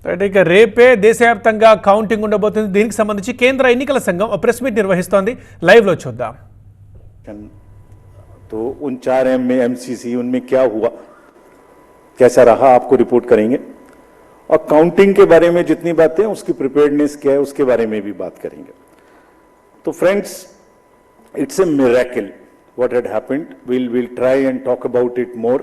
Right, ఇక రేపే దేశవ్యాప్తంగా కౌంటింగ్ ఉండబోతుంది. దీనికి సంబంధించి కేంద్ర ఎన్నికల సంఘం ప్రెస్ మీట్ నిర్వహిస్తోంది. లైవ్ లో చూద్దాం. तो उन 4 एम में एमसीसी उनमें क्या हुआ, कैसा रहा, आपको रिपोर्ट करेंगे। और काउंटिंग के बारे में जितनी बातें उसकी प्रिपेयर्डनेस क्या है उसके बारे में भी बात करेंगे। तो friends, it's a miracle what had happened. We'll try and talk about it more,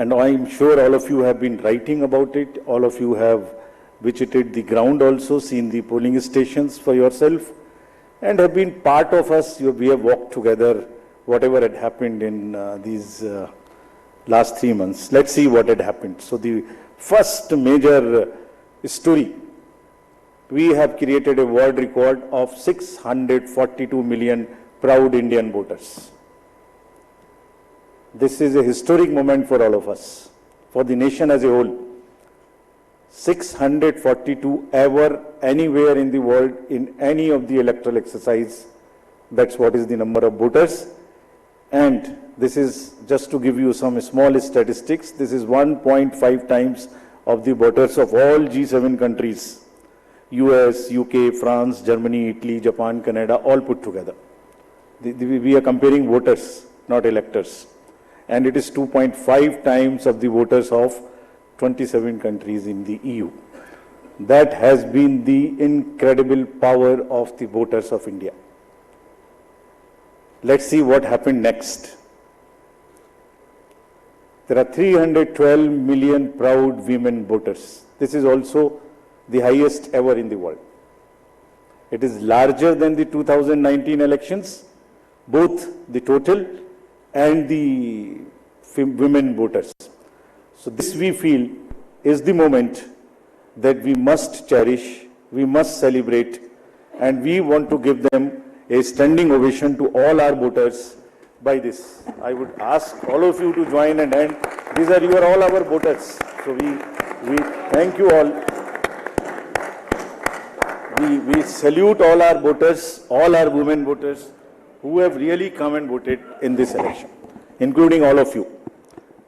and I'm sure all of you have been writing about it. All of you have visited the ground also, seen the polling stations for yourself, and have been part of us. We have walked together whatever had happened in these last 3 months. Let's see what had happened. So the first major story, we have created a world record of 642 million proud Indian voters. This is a historic moment for all of us, for the nation as a whole. 642 ever, anywhere in the world, in any of the electoral exercise. That's what is the number of voters. And this is just to give you some small statistics. This is 1.5 times of the voters of all G7 countries. US, UK, France, Germany, Italy, Japan, Canada, all put together. We are comparing voters, not electors. And it is 2.5 times of the voters of 27 countries in the EU. That has been the incredible power of the voters of India. Let's see what happened next. There are 312 million proud women voters. This is also the highest ever in the world. It is larger than the 2019 elections, both the total and the women voters. So this, we feel, is the moment that we must cherish, we must celebrate, and we want to give them a standing ovation to all our voters by this. I would ask all of you to join and end. These are all our voters. So we thank you all. We salute all our voters, all our women voters who have really come and voted in this election, including all of you.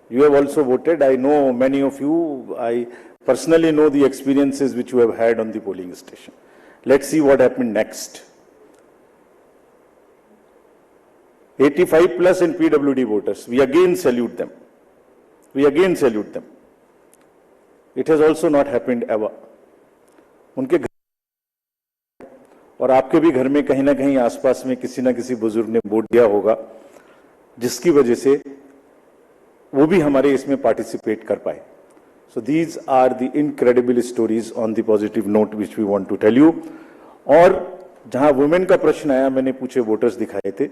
You have also voted. I know many of you. I personally know the experiences which you have had on the polling station. Let's see what happened next. 85 plus in PWD voters. We again salute them. We again salute them. It has also not happened ever. उनके घर और आपके भी घर में कहीं ना कहीं आसपास में किसी ना किसी बुजुर्ग ने वोट दिया होगा, जिसकी वजह से वो भी हमारे इसमें पार्टिसिपेट कर पाए. So these are the incredible stories on the positive note which we want to tell you. और जहां वुमेन का प्रश्न आया, मैंने पूछे वोटर्स दिखाए थे.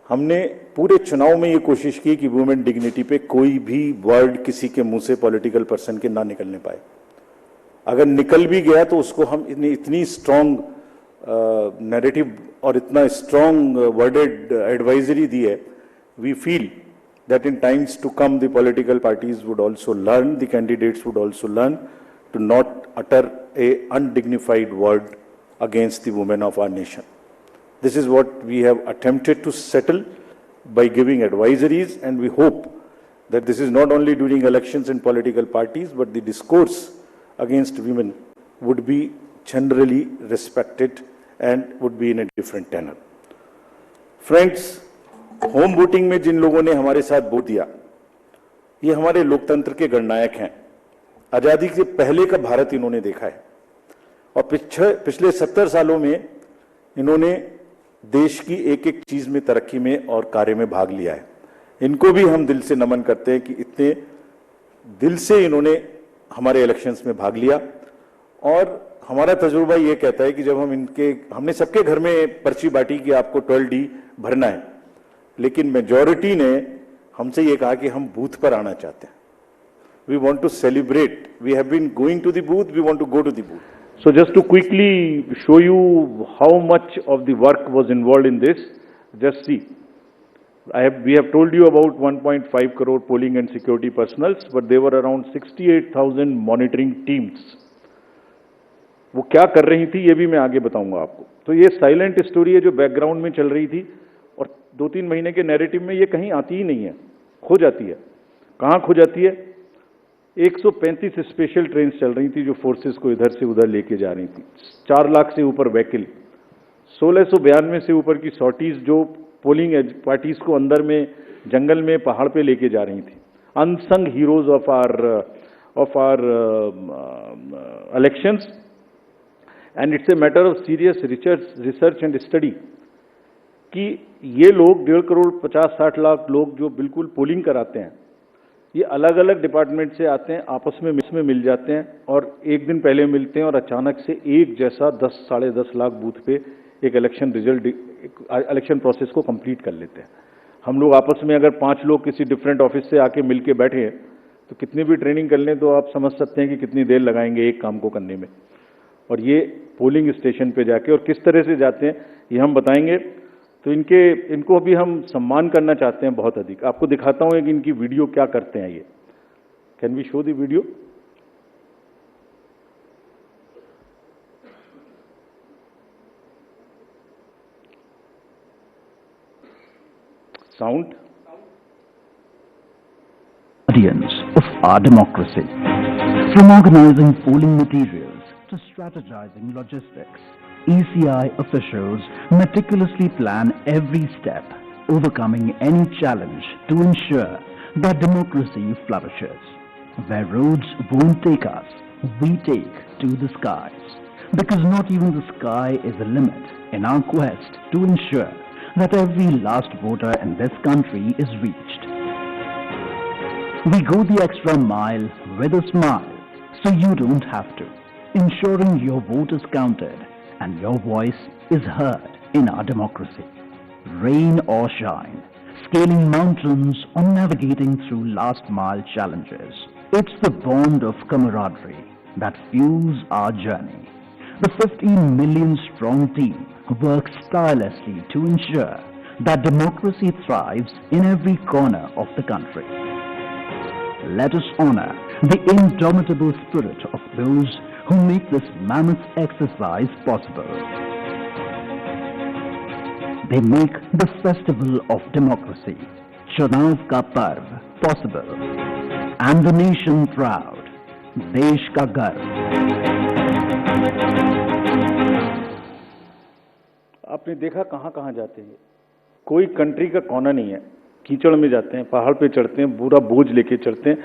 हमने पूरे चुनाव में ये कोशिश की कि वुमेन डिग्निटी पे कोई भी वर्ड किसी के मुंह से पॉलिटिकल पर्सन के ना निकलने पाए. अगर निकल भी गया तो उसको हम इतनी स्ट्रांग नैरेटिव और इतना स्ट्रांग वर्डेड एडवाइजरी दी है. We feel that in times to come the political parties would also learn, the candidates would also learn to not utter a undignified word against the women of our nation. This is what we have attempted to settle by giving advisories, and we hope that this is not only during elections and political parties, but the discourse against women would be generally respected and would be in a different tenor. Friends, home voting में जिन लोगों ने हमारे साथ vote दिया, ये हमारे लोकतंत्र के गणनायक हैं. आजादी से पहले का भारत इन्होंने देखा है और पिछले 70 सालों में इन्होंने देश की एक एक चीज में, तरक्की में और कार्य में भाग लिया है. इनको भी हम दिल से नमन करते हैं कि इतने दिल से इन्होंने हमारे इलेक्शंस में भाग लिया. और हमारा तजुर्बा ये कहता है कि जब हमने सबके घर में पर्ची बांटी कि आपको 12D भरना है, लेकिन मेजॉरिटी ने हमसे ये कहा कि हम बूथ पर आना चाहते हैं. We want to celebrate. We have been going to the booth. We want to go to the booth. So just to quickly show you how much of the work was involved in this, just see. We have told you about 1.5 crore polling and security personals, but there were around 68,000 monitoring teams. वो क्या कर रही थी ये भी मैं आगे बताऊंगा आपको. तो ये साइलेंट स्टोरी है जो बैकग्राउंड में चल रही थी और 2-3 महीने के नैरेटिव में ये कहीं आती ही नहीं है, खो जाती है. कहाँ खो जाती है? 135 स्पेशल ट्रेन चल रही थी जो फोर्सेस को इधर से उधर लेके जा रही थी। 4 लाख से ऊपर व्हीकल, 1692 से ऊपर की सॉर्टीज जो पोलिंग पार्टीज को अंदर में जंगल में पहाड़ पे लेके जा रही थी। Unsung heroes of our elections, and it's a matter of serious research and study कि ये लोग 1.5 करोड़ 50-60 लाख लोग जो बिल्कुल पोलिंग कराते हैं, ये अलग अलग डिपार्टमेंट से आते हैं, आपस में मिल जाते हैं और एक दिन पहले मिलते हैं और अचानक से एक जैसा 10-10.5 लाख बूथ पे एक इलेक्शन प्रोसेस को कंप्लीट कर लेते हैं। हम लोग आपस में अगर 5 लोग किसी डिफरेंट ऑफिस से आके मिल के बैठे हैं तो कितनी भी ट्रेनिंग कर लें तो आप समझ सकते हैं कि कितनी देर लगाएंगे एक काम को करने में। और ये पोलिंग स्टेशन पे जाके और किस तरह से जाते हैं ये हम बताएंगे। तो इनको अभी हम सम्मान करना चाहते हैं बहुत अधिक। आपको दिखाता हूं कि इनकी वीडियो क्या करते हैं ये। Can we show the video? Sound Guardians of our democracy. From organizing polling materials to strategizing logistics, ECI officials meticulously plan every step, overcoming any challenge to ensure that democracy flourishes. Where roads won't take us, we take to the skies. Because not even the sky is a limit in our quest to ensure that every last voter in this country is reached. We go the extra mile with a smile, so you don't have to, ensuring your vote is counted and your voice is heard in our democracy. Rain or shine, scaling mountains or navigating through last mile challenges, it's the bond of camaraderie that fuels our journey. The 15 million strong team works tirelessly to ensure that democracy thrives in every corner of the country. Let us honor the indomitable spirit of those who make this mammoth exercise possible. They make the festival of democracy, Chunav ka Parv, possible, and the nation proud, Desh ka Garv. आपने देखा कहां कहां जाते हैं, कोई country का कोना नहीं है। कीचड़ में जाते हैं, पहाड़ पे चढ़ते हैं, पूरा बोझ लेके चढ़ते हैं,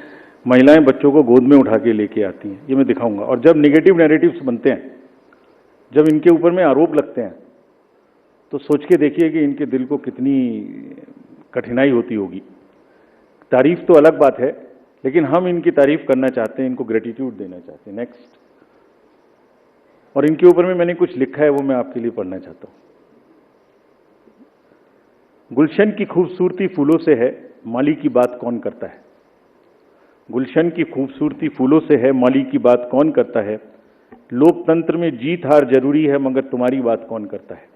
महिलाएं बच्चों को गोद में उठा के लेके आती हैं। ये मैं दिखाऊंगा। और जब नेगेटिव नैरेटिव्स बनते हैं, जब इनके ऊपर में आरोप लगते हैं, तो सोच के देखिए कि इनके दिल को कितनी कठिनाई होती होगी। तारीफ तो अलग बात है, लेकिन हम इनकी तारीफ करना चाहते हैं, इनको ग्रेटिट्यूड देना चाहते हैं। नेक्स्ट। और इनके ऊपर में मैंने कुछ लिखा है, वो मैं आपके लिए पढ़ना चाहता हूं। गुलशन की खूबसूरती फूलों से है, माली की बात कौन करता है। गुलशन की खूबसूरती फूलों से है, माली की बात कौन करता है। लोकतंत्र में जीत हार जरूरी है, मगर तुम्हारी बात कौन करता है।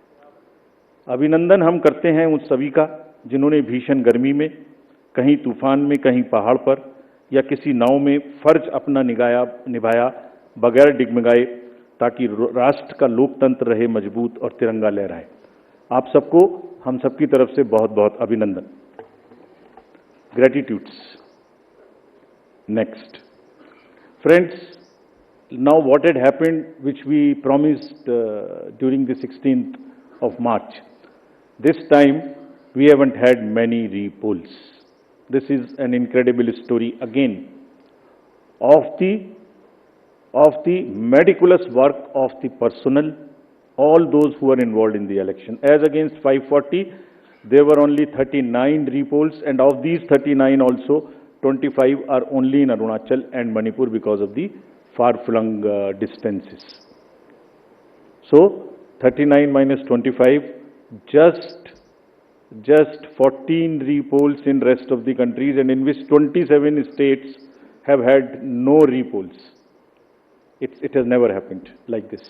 अभिनंदन हम करते हैं उन सभी का जिन्होंने भीषण गर्मी में, कहीं तूफान में, कहीं पहाड़ पर या किसी नाव में फर्ज अपना निभाया बगैर डिगमगाए, ताकि राष्ट्र का लोकतंत्र रहे मजबूत और तिरंगा लहराए। आप सबको हम सबकी तरफ से बहुत बहुत अभिनंदन। Gratitudes. Next. Friends, now what had happened, which we promised during the 16th of March. This time we haven't had many repolls. This is an incredible story again of the meticulous work of the personnel, all those who are involved in the election. As against 540, there were only 39 repolls, and of these 39 also 25 are only in Arunachal and Manipur because of the far-flung distances. So 39 minus 25, just 14 repolls in rest of the countries, and in which 27 states have had no repolls. It has never happened like this.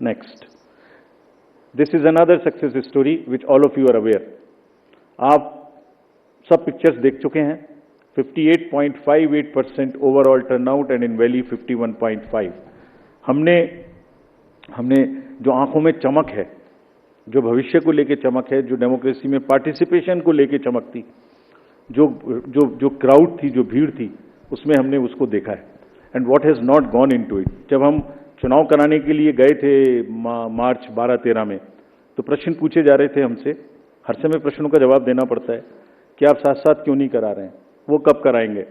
Next. This is another success story which all of you are aware. आप सब pictures देख चुके हैं। 58.58% overall turnout and in valley 51.5। हमने जो आंखों में चमक है, जो भविष्य को लेके चमक है, जो डेमोक्रेसी में पार्टिसिपेशन को लेके चमक थी, जो क्राउड थी, जो भीड़ थी, उसमें हमने उसको देखा है and what has not gone into it. जब हम चुनाव कराने के लिए गए थे मार्च 12-13 में, तो प्रश्न पूछे जा रहे थे हमसे, हर समय प्रश्नों का जवाब देना पड़ता है कि आप साथ साथ क्यों नहीं करा रहे हैं, वो कब कराएंगे।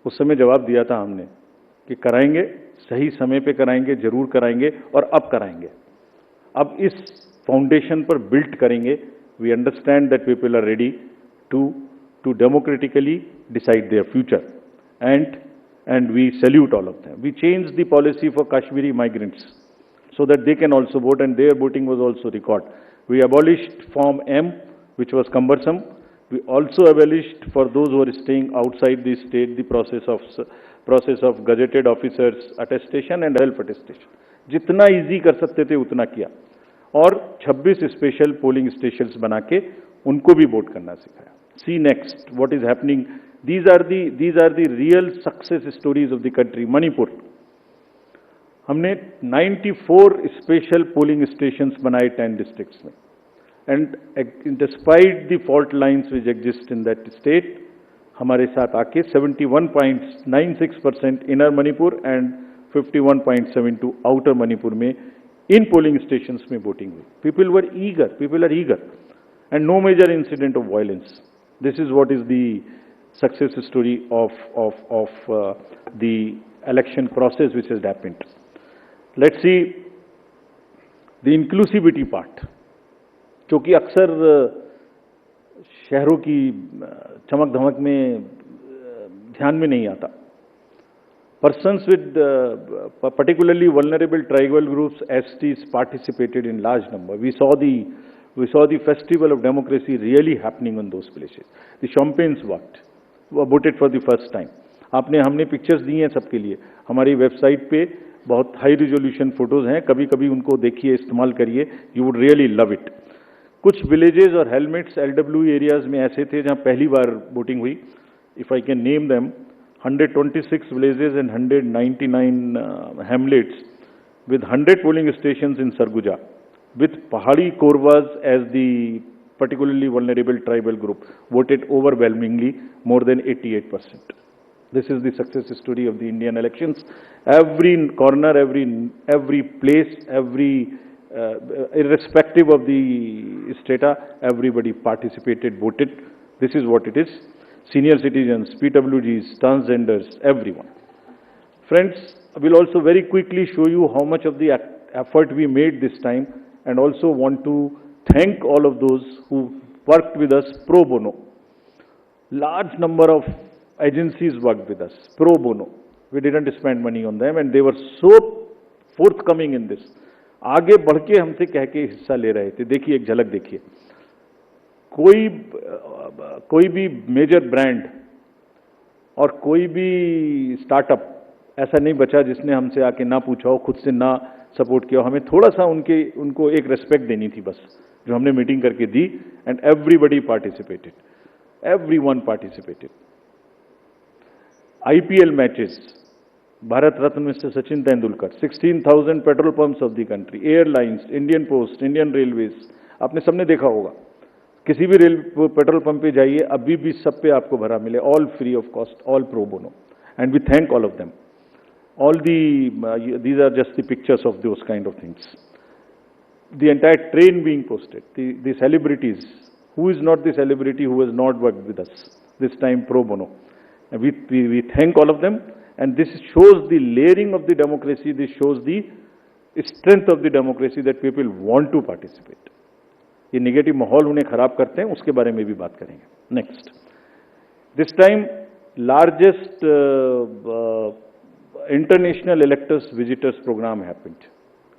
उस समय जवाब दिया था हमने कि कराएंगे, सही समय पे कराएंगे, जरूर कराएंगे और अब कराएंगे। अब इस फाउंडेशन पर बिल्ड करेंगे। We understand that people are ready to democratically decide their future and we salute all of them. We changed the policy for Kashmiri migrants so that they can also vote and their voting was also recorded. We abolished Form M, which was cumbersome. We also abolished for those who are staying outside the state the process of gazetted officers attestation and self attestation. जितना easy कर सकते थे उतना किया और 26 special polling stations बना के उनको भी वोट करना सिखाया। See next what is happening. These are the real success stories of the country. Manipur, हमने 94 स्पेशल पोलिंग स्टेशंस बनाए 10 डिस्ट्रिक्ट्स में and despite the fault lines which exist in that state, हमारे साथ आके 71.96% inner Manipur and 51.72 outer Manipur में इन polling stations में voting हुई। People are eager and no major incident of violence. This is what is the success story of the election process which has happened. Let's see the inclusivity part, जो कि अक्सर शहरों की चमक धमक में ध्यान में नहीं आता। Persons with particularly vulnerable tribal groups, STs, participated in large number. We saw the festival of democracy really happening in those places. The champagnes worked. Voted for the first time. हमने पिक्चर्स दी हैं सबके लिए, हमारी website पे बहुत high resolution photos हैं, कभी कभी उनको देखिए, इस्तेमाल करिए, you would really love it. कुछ विलेजेस और हेलमेट्स LW एरियाज में ऐसे थे जहां पहली बार वोटिंग हुई। If I can name them, 126 villages and 199 Hamlet's with 100 polling stations in Sarguja, with Pahadi Korwas as the particularly vulnerable tribal group, voted overwhelmingly, more than 88%. This is the success story of the Indian elections. Every corner, every place, irrespective of the strata, everybody participated, voted. This is what it is. Senior citizens, PWGs, transgenders, everyone. Friends, I will also very quickly show you how much of the effort we made this time, and also want to thank all of those who worked with us pro bono. Large number of agencies worked with us pro bono. We didn't spend money on them and they were so forthcoming in this. आगे बढ़ के हमसे कह के हिस्सा ले रहे थे। देखिए एक झलक देखिए, कोई भी मेजर ब्रांड और कोई भी स्टार्टअप ऐसा नहीं बचा जिसने हमसे आके ना पूछा हो, खुद से ना सपोर्ट किया हो। हमें थोड़ा सा उनको एक रेस्पेक्ट देनी थी बस, जो हमने मीटिंग करके दी, and everybody participated, everyone participated. IPL matches, Bharat Ratna mister Sachin Tendulkar, 16,000 petrol pumps of the country, airlines, Indian post, Indian railways, आपने सबने देखा होगा। किसी भी पेट्रोल पंप पे जाइए, अभी भी सब पे आपको भरा मिले, all free of cost, all pro bono, and we thank all of them. These are just the pictures of those kind of things. The entire train being posted, the celebrities, who is not the celebrity who has not worked with us, this time pro bono. And we thank all of them, and this shows the layering of the democracy, this shows the strength of the democracy, that people want to participate. ये negative माहौल उन्हें खराब करते हैं, उसके बारे में भी बात करेंगे। Next, this time largest international electors visitors program happened.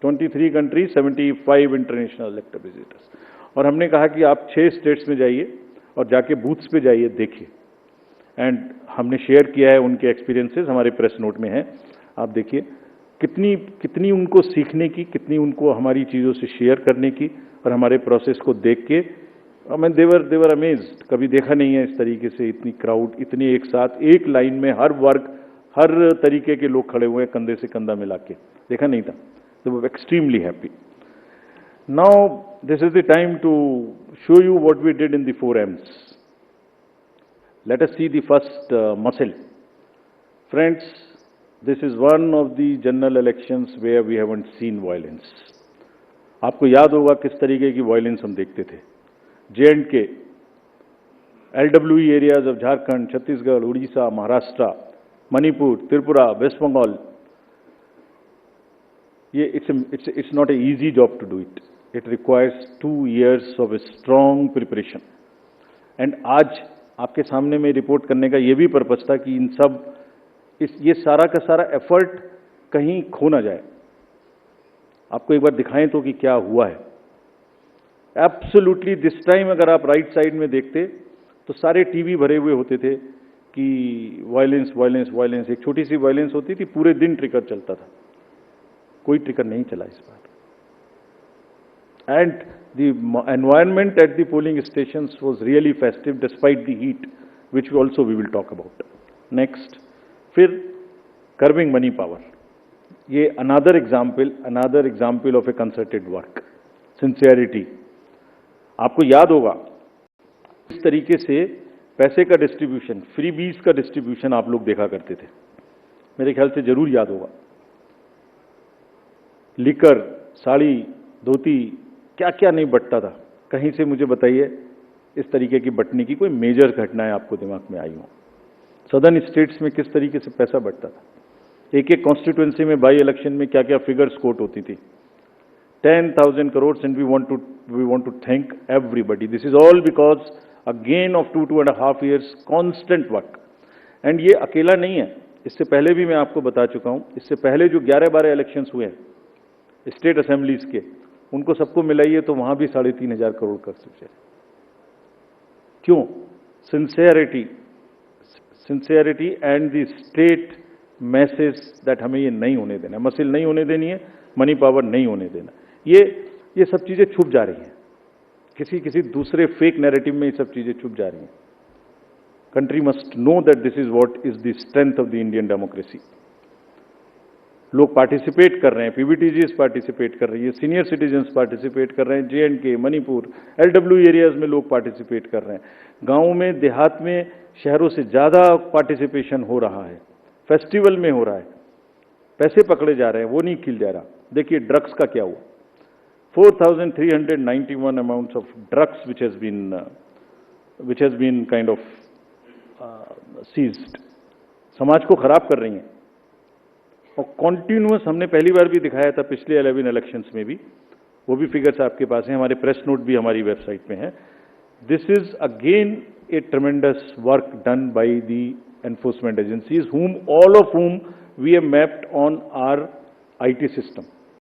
23 countries, 75 international elector visitors. और हमने कहा कि आप 6 स्टेट्स में जाइए और जाके बूथ्स पे जाइए, देखिए। एंड हमने शेयर किया है उनके एक्सपीरियंसेस, हमारे प्रेस नोट में है, आप देखिए कितनी उनको सीखने की, कितनी उनको हमारी चीज़ों से शेयर करने की, और हमारे प्रोसेस को देख के देवर अमेज्ड। कभी देखा नहीं है इस तरीके से इतनी क्राउड, इतनी एक साथ एक लाइन में हर वर्ग, हर तरीके के लोग खड़े हुए हैं, कंधे से कंधा मिला के, देखा नहीं था। They were extremely happy. Now this is the time to show you what we did in the 4 M's. Let us see the first muscle. Friends, this is one of the general elections where we haven't seen violence. आपको याद होगा किस तरीके की violence हम देखते थे. J&K, LWE areas of Jharkhand, Chhattisgarh, Odisha, Maharashtra, Manipur, Tripura, West Bengal. It's not an easy job to do it. It requires 2 years of a strong preparation. And आज आपके सामने में रिपोर्ट करने का ये भी पर्पस था कि इन सब ये सारा का सारा एफर्ट कहीं खो ना जाए. आपको एक बार दिखाएं तो कि क्या हुआ है. एब्सोल्युटली दिस टाइम अगर आप राइट साइड में देखते तो सारे टीवी भरे हुए होते थे कि वायलेंस वायलेंस वायलेंस. एक छोटी सी वायलेंस होती थी, पूरे दिन ट्रिगर चलता था. कोई ट्रिगर नहीं चला इस बार. And the environment at the polling stations was really festive despite the heat, which also we will talk about. Next, फिर कर्बिंग मनी पावर. ये another example of a concerted work. Sincerity. आपको याद होगा इस तरीके से पैसे का डिस्ट्रीब्यूशन, फ्री बीज का डिस्ट्रीब्यूशन आप लोग देखा करते थे. मेरे ख्याल से जरूर याद होगा. लिकर, साड़ी, धोती, क्या क्या नहीं बंटता था. कहीं से मुझे बताइए इस तरीके की बंटने की कोई मेजर घटनाएं आपको दिमाग में आई हो. सदर्न स्टेट्स में किस तरीके से पैसा बंटता था. एक एक कॉन्स्टिट्यूएंसी में बाई इलेक्शन में क्या क्या फिगर्स कोट होती थी. 10,000 crores, and we want to thank everybody. This is all because again of 2.5 years constant work. And ये अकेला नहीं है. इससे पहले भी मैं आपको बता चुका हूं. इससे पहले जो 11-12 इलेक्शंस हुए हैं स्टेट असेंबलीज के, उनको सबको मिलाइए तो वहां भी 3,500 करोड़ कर सकते. क्यों? Sincerity and the state message that हमें ये नहीं होने देना, मसिल नहीं होने देनी है, मनी पावर नहीं होने देना. ये सब चीजें छुप जा रही हैं. किसी दूसरे फेक नैरेटिव में ये सब चीजें छुप जा रही हैं. Country must know that this is what is the strength of the Indian democracy. लोग पार्टिसिपेट कर रहे हैं, पीबीटीजीज पार्टिसिपेट कर रही है, सीनियर सिटीजन्स पार्टिसिपेट कर रहे हैं, J&K, मणिपुर, LWE एरियाज में लोग पार्टिसिपेट कर रहे हैं. गांवों में, देहात में, शहरों से ज्यादा पार्टिसिपेशन हो रहा है. फेस्टिवल में हो रहा है. पैसे पकड़े जा रहे हैं, वो नहीं खिल जा रहा. देखिए ड्रग्स का क्या हुआ. 4,391 amounts of drugs which has been kind of seized. समाज को खराब कर रही हैं. और कॉन्टिन्यूअस हमने पहली बार भी दिखाया था पिछले 11 इलेक्शंस में भी. वो भी फिगर्स आपके पास हैं, हमारे प्रेस नोट भी हमारी वेबसाइट में है. This is again A ट्रेमेंडस work done by the enforcement agencies, all of whom we have mapped on our IT system.